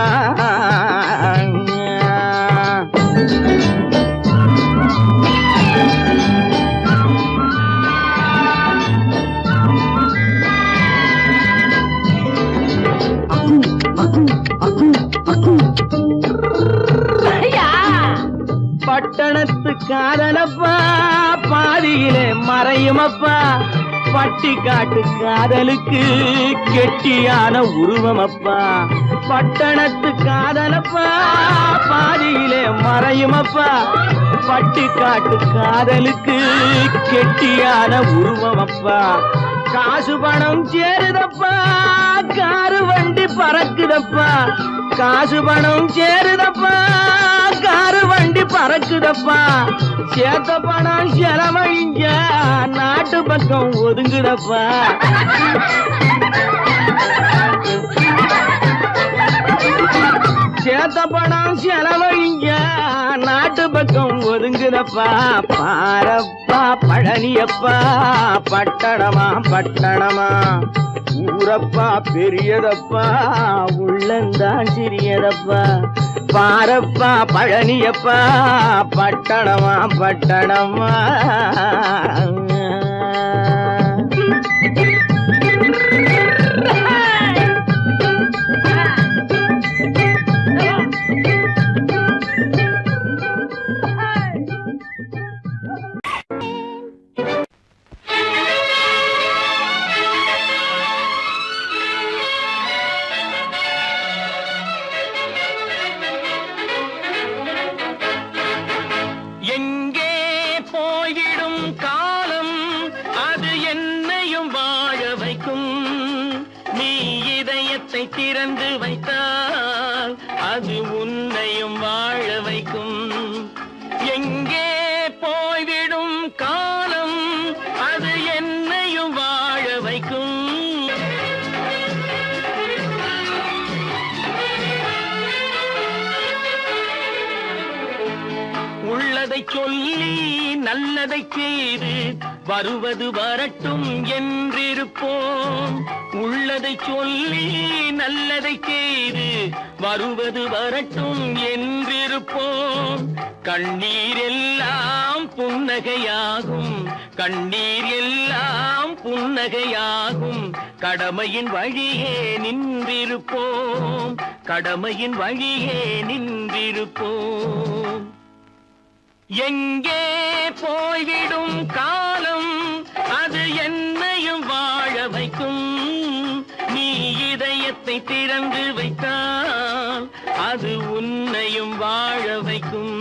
பட்டணத்து காதலப்பா பாதியிலே மறையுமப்பா. பட்டிக்காட்டு காதலுக்கு கெட்டியான உருவமப்பா பட்டணத்து காதலப்பா பாதியிலே மறையுமப்பா பட்டிக்காட்டு காதலுக்கு கெட்டியான உருவமப்பா காசு பணம் சேருதப்பா காரு வண்டி பறக்குதப்பா காசு பணம் சேருதப்பா காரு வண்டி பறக்குதப்பா சேத்த பணம் செலவழிஞ்ச நாட்டு பக்கம் ஒதுங்குதப்பா சேத்த பணம் செலவழிஞ்ச நாட்டு பக்கம் ஒதுங்குதப்பா பாரப்பா பழனியப்பா பட்டணமா பட்டணமா ஊரப்பா பெரியதப்பா உள்ளந்தான் சிறியதப்பா பாரப்பா பழனியப்பா பட்டணமா பட்டணமா திறந்து வைத்தால் அது உன்னையும் வாழ வைக்கும் எங்கே போய்விடும் காலம் அது என்னையும் வாழ வைக்கும் உள்ளதை சொல்லி நல்லதை செய்து வருவது வரட்டும் என்றிருப்போம் உள்ளதை சொல்லி நல்லதை செய்து வருவது வரட்டும் என்றிருப்போம் கண்ணீர் எல்லாம் புன்னகையாகும் கண்ணீர் எல்லாம் புன்னகையாகும் கடமையின் வழியே நின்றிருப்போம் கடமையின் வழியே நின்றிருப்போம் எங்கே போய்விடும் காலம் அது என்னையும் வாழ வைக்கும் நீ இதயத்தை திறந்து வைத்தால் அது உன்னையும் வாழ வைக்கும்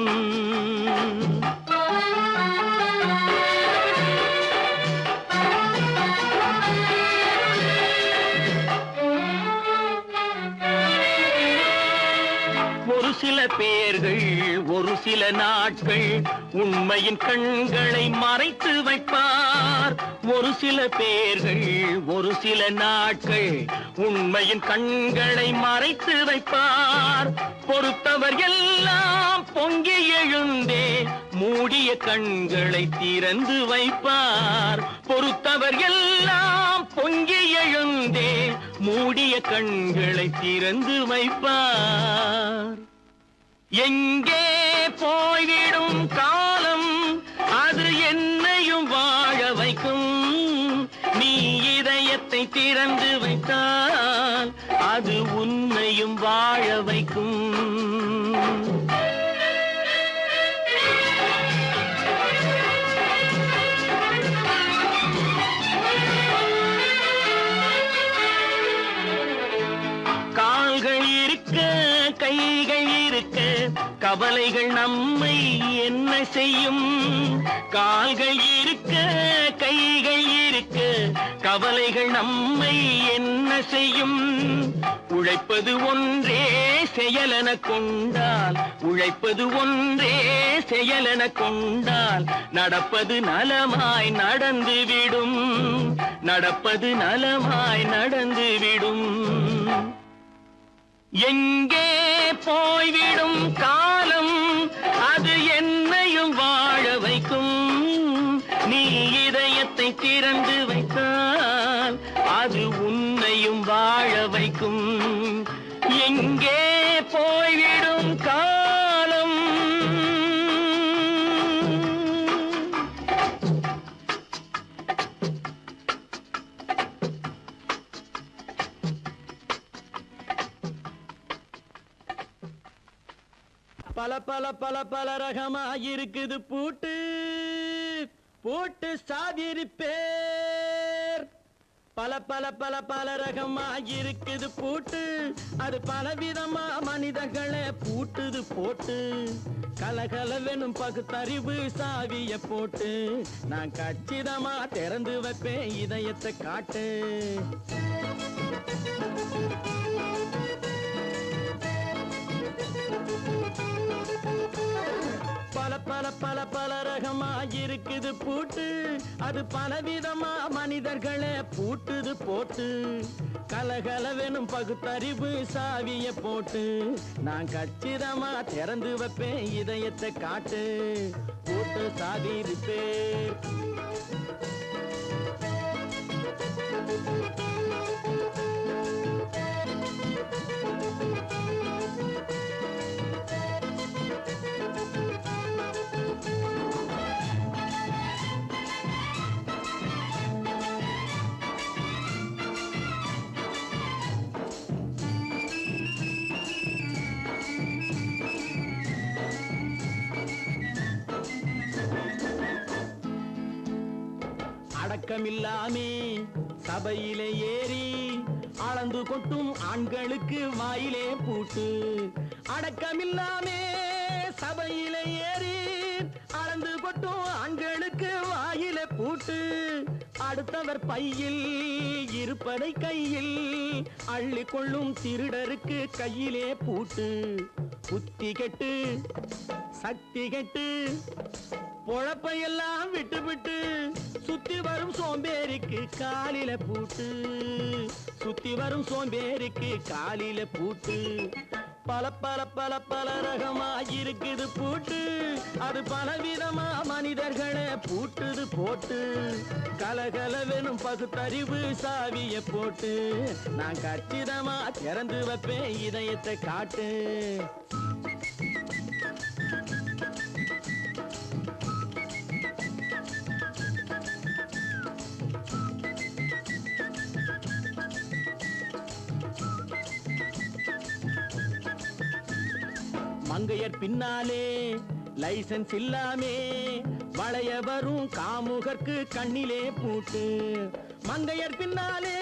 ஒரு சில பேர்கள் ஒரு சில நாட்கள் உண்மையின் கண்களை மறைத்து வைப்பார் ஒரு சில பேர்கள் ஒரு சில நாட்கள் உண்மையின் கண்களை மறைத்து வைப்பார் பொறுத்தவர் எல்லாம் பொங்கி எழுந்தே மூடிய கண்களை திறந்து வைப்பார் பொறுத்தவர் எல்லாம் பொங்கி எழுந்தே மூடிய கண்களை திறந்து வைப்பார் எங்கே போய்விடும் காலம் அது என்னையும் வாழ வைக்கும் நீ இதயத்தை திறந்து வைத்தால் அது உன்னையும் வாழ வைக்கும் கால்கள் இருக்க கைகள் இருக்க கவலைகள் நம்மை என்ன செய்யும் கால்கள் இருக்க கைகள் இருக்க கவலைகள் நம்மை என்ன செய்யும் உழைப்பது ஒன்றே செயலென கொண்டால் உழைப்பது ஒன்றே செயலென கொண்டால் நடப்பது நலமாய் நடந்துவிடும் நடப்பது நலமாய் நடந்துவிடும் எங்கே போய்விடும் காலம் அது என்னையும் வாழ வைக்கும் நீ இதயத்தை திறந்து வைத்தால் அது உன்னையும் வாழ வைக்கும் எங்கே போய்விடும் காலம் பல பல பல பல ரகமாயிருக்குது பூட்டு பூட்டு சாதிருப்பே பல பல பல பல ரகமா இருக்குது பூட்டு, அது பலவிதமா மனிதர்களை பூட்டுது போட்டு. கலகலவெனும் பகுத்தறிவு சாவிய போட்டு, நான் கச்சிதமா திறந்து வைப்பேன் இதயத்தை காட்டு. பல பல பல பல ரகமா இருக்குது பூட்டு, அது பலவிதமா மனிதர்களை பூட்டுது போட்டு. கலகலவெனும் பகுத்தறிவு சாவிய போட்டு, நான் கச்சிதமா திறந்து வைப்பேன் இதயத்தை காட்டு. போட்டு சாவி இருப்பேன். அடக்கமில்லாமே சபையிலே ஏறி அளந்து கொட்டும் ஆண்களுக்கு வாயிலே பூட்டு. அடக்கமில்லாமே சபையிலே ஏறி அளந்து கொட்டும் ஆண்களுக்கு வாயிலே பூட்டு. அடுத்தவர் பையில் இருப்பதை கையில் அள்ளி கொள்ளும் திருடருக்கு கையிலே பூட்டு. புத்தி கெட்டு சக்தி கெட்டு பொழப்பையெல்லாம் விட்டு விட்டு சுத்தி வரும் சோம்பேறிக்கு காலில பூட்டு. சுத்தி வரும் சோம்பேறிக்கு காலில பூட்டு. பல பல பல பல ரகமா இருக்குது பூட்டு, அது பலவிதமா மனிதர்களை பூட்டுது போட்டு. கலகலவெனும் பகுத்தறிவு சாவிய போட்டு, நான் கச்சிதமா திறந்து வைப்பேன் இதயத்தை காட்டு. மங்கையர் பின்னாலே லைசன்ஸ் இல்லாமே வளைய வரும் காமுகர்க்கு கண்ணிலே பூட்டு. மங்கையர் பின்னாலே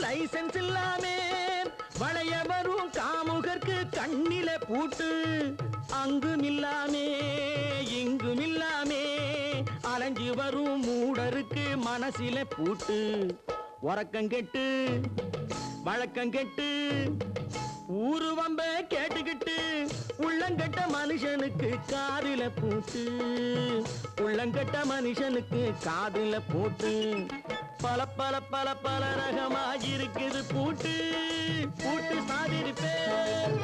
லைசன்ஸ் இல்லாமே வளைய வரும் காமுகர்க்கு கண்ணிலே பூட்டு. அங்கும் இல்லாமே இங்கும் இல்லாமே அலைஞ்சு வரும் மூடருக்கு மனசில பூட்டு. உறக்கங்கெட்டு வழக்கங்கெட்டு ஊரு வம்ப கேட்டுக்கிட்டு உள்ளங்கட்ட மனுஷனுக்கு காதில பூட்டு. உள்ளங்கட்ட மனுஷனுக்கு காதில பூட்டு. பல பல பல பல ரகமா இருக்குது பூட்டு. பூட்டு சாதிருப்பேன்.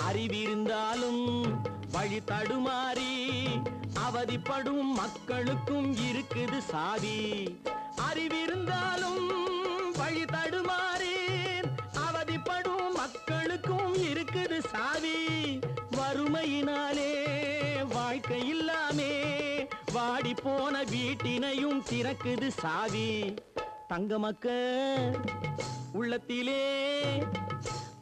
அறிவிருந்தாலும் வழி தடுமாறி அவதிப்படும் மக்களுக்கும் இருக்குது சாவி. அறிவிருந்தாலும் வழி தடுமாறி அவதிப்படும் மக்களுக்கும் இருக்குது சாவி. வறுமையினாலே வாழ்க்கை இல்லாமே வாடி போன வீட்டினையும் திறக்குது சாவி. தங்க மக்க உள்ளத்திலே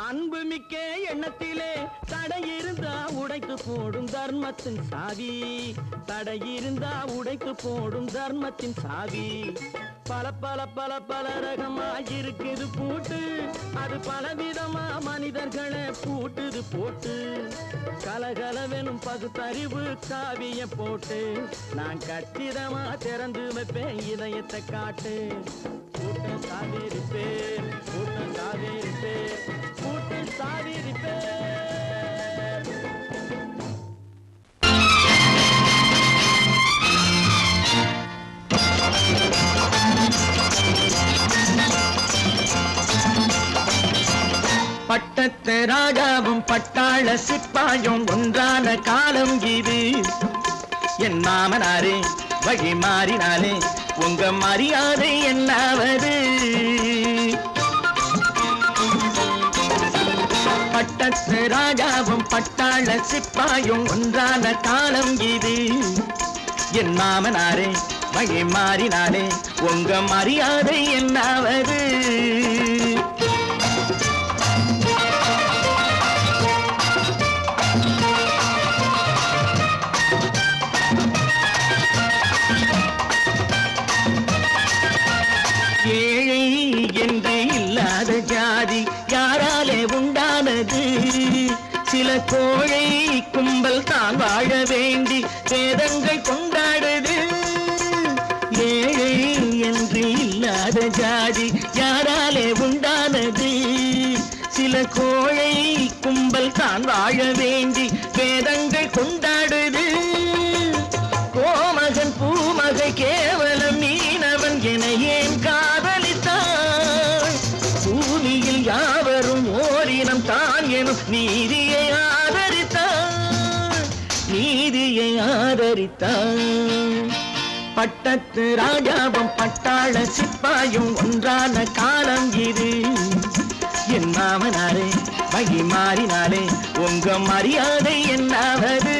அன்பு மிக்க எண்ணத்திலே தடை இருந்தா உடைத்து போடும் தர்மத்தின் சாவி. தடை இருந்தா உடைத்து போடும் தர்மத்தின் சாவி. பல பல பல பல ரகமா இருக்குது பூட்டு, அது பலவிதமா மனிதர்களை பூட்டுது போட்டு. கலகலவெனும் பகுத்தறிவு சாவிய போட்டு, நான் கச்சிதமா திறந்து வைப்பேன் இதயத்தை காட்டு. பூட்டு சாவிருப்பேன், பூட்டு சாவிருப்பேன், பூட்டு சாவிருப்பேன். பட்டத்து ராஜாவும் பட்டாள சிப்பாயும் ஒன்றான காலம் இது. என் மாமனாரே வழி மாறினாலே உங்க மரியாதை என்னாவது? பட்டத்து ராஜாவும் பட்டாள சிப்பாயும் ஒன்றான காலம் இது. என் மாமனாரே வகை மாறினாலே உங்க மரியாதை என்னாவது? ஏழை என்று இல்லாத ஜாதி யாராலே உண்டானது? சில கோழை கும்பல் தான் வாழ வேண்டி வேதங்கள் கொண்டாடுது. ஏழை என்று இல்லாத ஜாதி யாராலே உண்டானது? சில கோழை கும்பல் தான் வாழ வேண்டி வேதங்கள் கொண்டாடுது. கோமகன் பூமகை கேவலம் மீனவன் என ஏன் காதலித்தான்? பூமியில் யாவரும் ஓரினம் தான் எனும் நீதியை ஆதரித்தான், நீதியை ஆதரித்தான். பட்டத்து ராஜாவும் பட்டாள சிப்பாயும் ஒன்றான காலம் இது. என் மாமனாரே வகை மாறினாலே உங்க மரியாதை என்னாவது?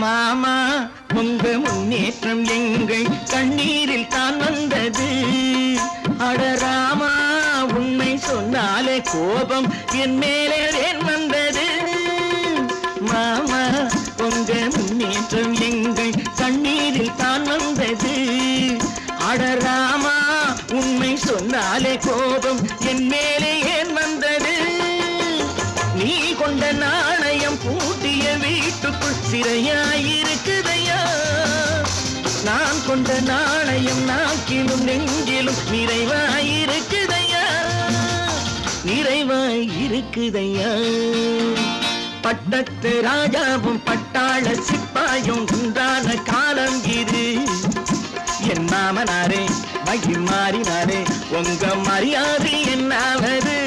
மாமா உங்க முன்னேற்றம் எங்கள் கண்ணீரில் தான் வந்தது. அடராமா உண்மை சொன்னாலே கோபம் என் மேலே ஏன் வந்தது? மாமா உங்க முன்னேற்றம் எங்கள் கண்ணீரில் தான் வந்தது. அடராமா உண்மை சொன்னாலே கோபம் என் மேலே ஏன் வந்தது? நீ கொண்ட நாணயம் பூட்டிய வீட்டுக்குள் சிறையாயிருக்குதையா? நான் கொண்ட நாணயம் நாக்கிலும் நெஞ்சிலும் நிறைவாயிருக்குதையா, நிறைவாயிருக்குதையா. பட்டத்து ராஜாவும் பட்டாள சிப்பாயும் உண்டான காலம் இது. என் மாமனாரே வகை மாறினாரே உங்க மரியாதை என்னாவது?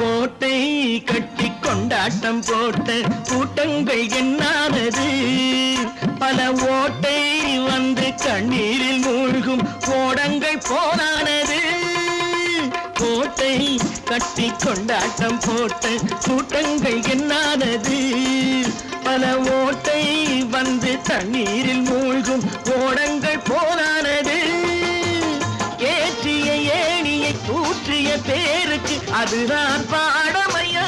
கோட்டை கட்டி கொண்டாட்டம் போட்ட கூட்டங்கள் என்னானது? பல ஓட்டை வந்து கண்ணீரில் மூழ்கும் கோடங்கள் போனானது. கோட்டை கட்டி கொண்டாட்டம் போட்ட கூட்டங்கள் என்னானது? பல ஓட்டை வந்து தண்ணீரில் மூழ்கும் கோடங்கள் போனானது. ஏற்றிய ஏணியை தூற்றிய பேருக்கு அதுதான் பாடமையா?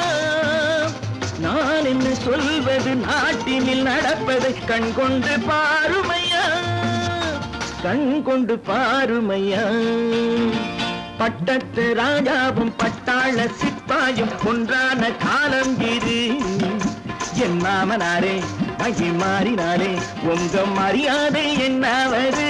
நான் என்ன சொல்வது நாட்டினில் நடப்பதை கண் கொண்டு பாருமையா, கண் கொண்டு பாருமையா. பட்டத்து ராஜாவும் பட்டாள சிப்பாயும் ஒன்றான காலம் இது. என் மாமனாரே வகை மாறினாலே உங்க மரியாதை என்னாவது?